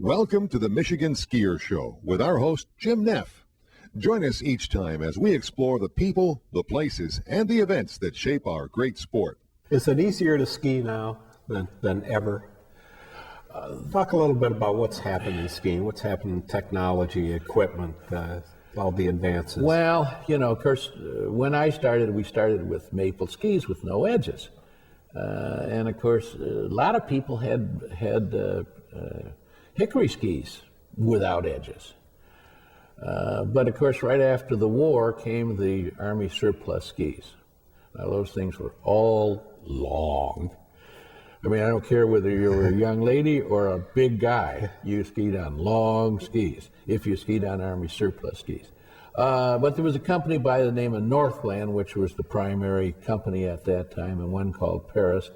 Welcome to the Michigan Skier Show with our host, Jim Neff. Join us each time as we explore the people, the places, and the events that shape our great sport. Is it easier to ski now than ever? Talk a little bit about what's happened in skiing, what's happened in technology, equipment, all the advances. Well, of course, when I started, we started with maple skis with no edges. And of course, a lot of people had hickory skis without edges. But of course, right after the war came the Army surplus skis. Now, those things were all long. I mean, I don't care whether you were a young lady or a big guy, you skied on long skis, if you skied on Army surplus skis. But there was a company by the name of Northland, which was the primary company at that time, and one called Paris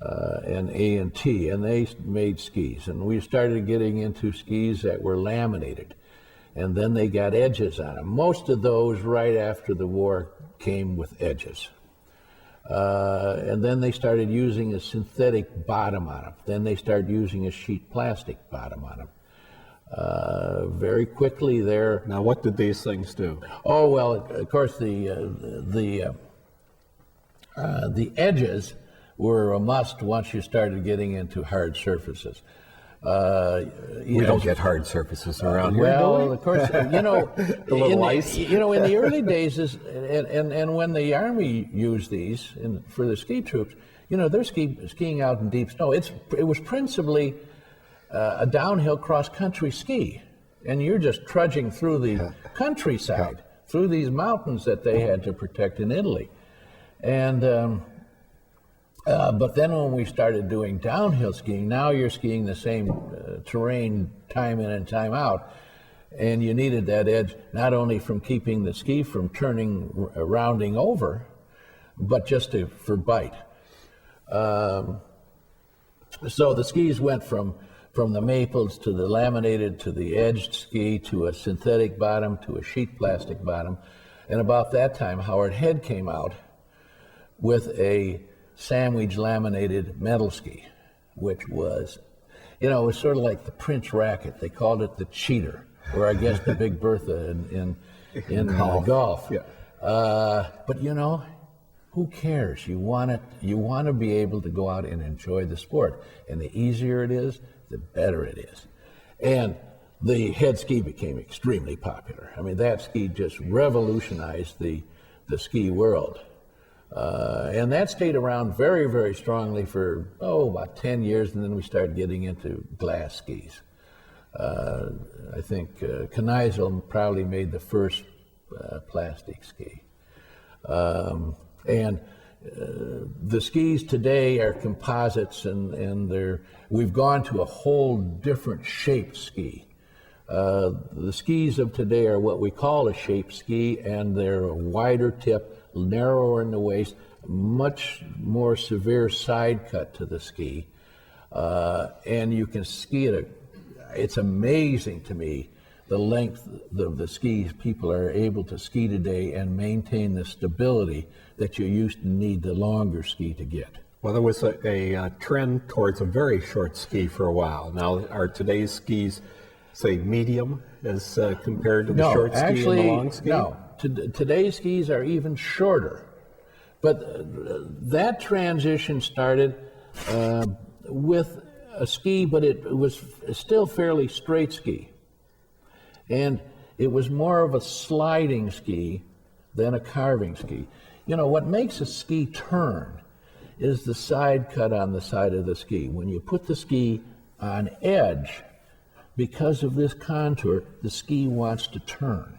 and A&T, and they made skis. And we started getting into skis that were laminated, and then they got edges on them. Most of those right after the war came with edges. And then they started using a synthetic bottom on them. Then they started using a sheet plastic bottom on them. Very quickly there. Now, what did these things do? Oh, well, of course, the edges were a must once you started getting into hard surfaces. We don't get hard surfaces around here. Well, of course, a little ice. In the early days, and when the Army used these for the ski troops, they're skiing out in deep snow. It was principally a downhill cross-country ski, and you're just trudging through the countryside, through these mountains that they had to protect in Italy. And but then when we started doing downhill skiing, now you're skiing the same terrain time in and time out, and you needed that edge not only from keeping the ski from rounding over, but just for bite. So the skis went from the maples to the laminated to the edged ski to a synthetic bottom to a sheet plastic bottom, and about that time Howard Head came out with a sandwich laminated metal ski, which was, it was sort of like the Prince racket. They called it the cheater, or I guess the Big Bertha in golf. Yeah. But who cares? You want to be able to go out and enjoy the sport, and the easier it is, the better it is. And the Head ski became extremely popular. I mean, that ski just revolutionized the ski world. And that stayed around very, very strongly for, about 10 years, and then we started getting into glass skis. I think Kneisel probably made the first plastic ski. And the skis today are composites, and we've gone to a whole different shaped ski. The skis of today are what we call a shaped ski, and they're a wider tip, narrower in the waist, much more severe side cut to the ski, and you can ski it's amazing to me the length of the skis people are able to ski today and maintain the stability that you used to need the longer ski to get. Well, there was a trend towards a very short ski for a while. Now, are today's skis, say, medium as compared to the short ski and the long ski? No. Today's skis are even shorter, but that transition started with a ski, but it was still fairly straight ski, and it was more of a sliding ski than a carving ski. What makes a ski turn is the side cut on the side of the ski. When you put the ski on edge, because of this contour, the ski wants to turn.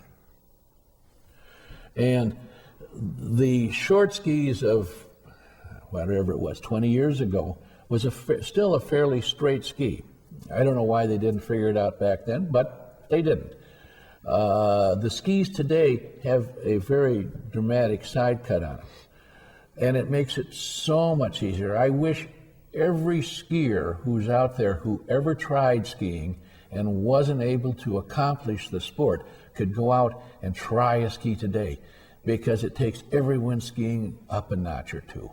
And the short skis of whatever it was, 20 years ago, was still a fairly straight ski. I don't know why they didn't figure it out back then, but they didn't. The skis today have a very dramatic side cut on them, and it makes it so much easier. I wish every skier who's out there who ever tried skiing and wasn't able to accomplish the sport could go out and try a ski today, because it takes everyone skiing up a notch or two.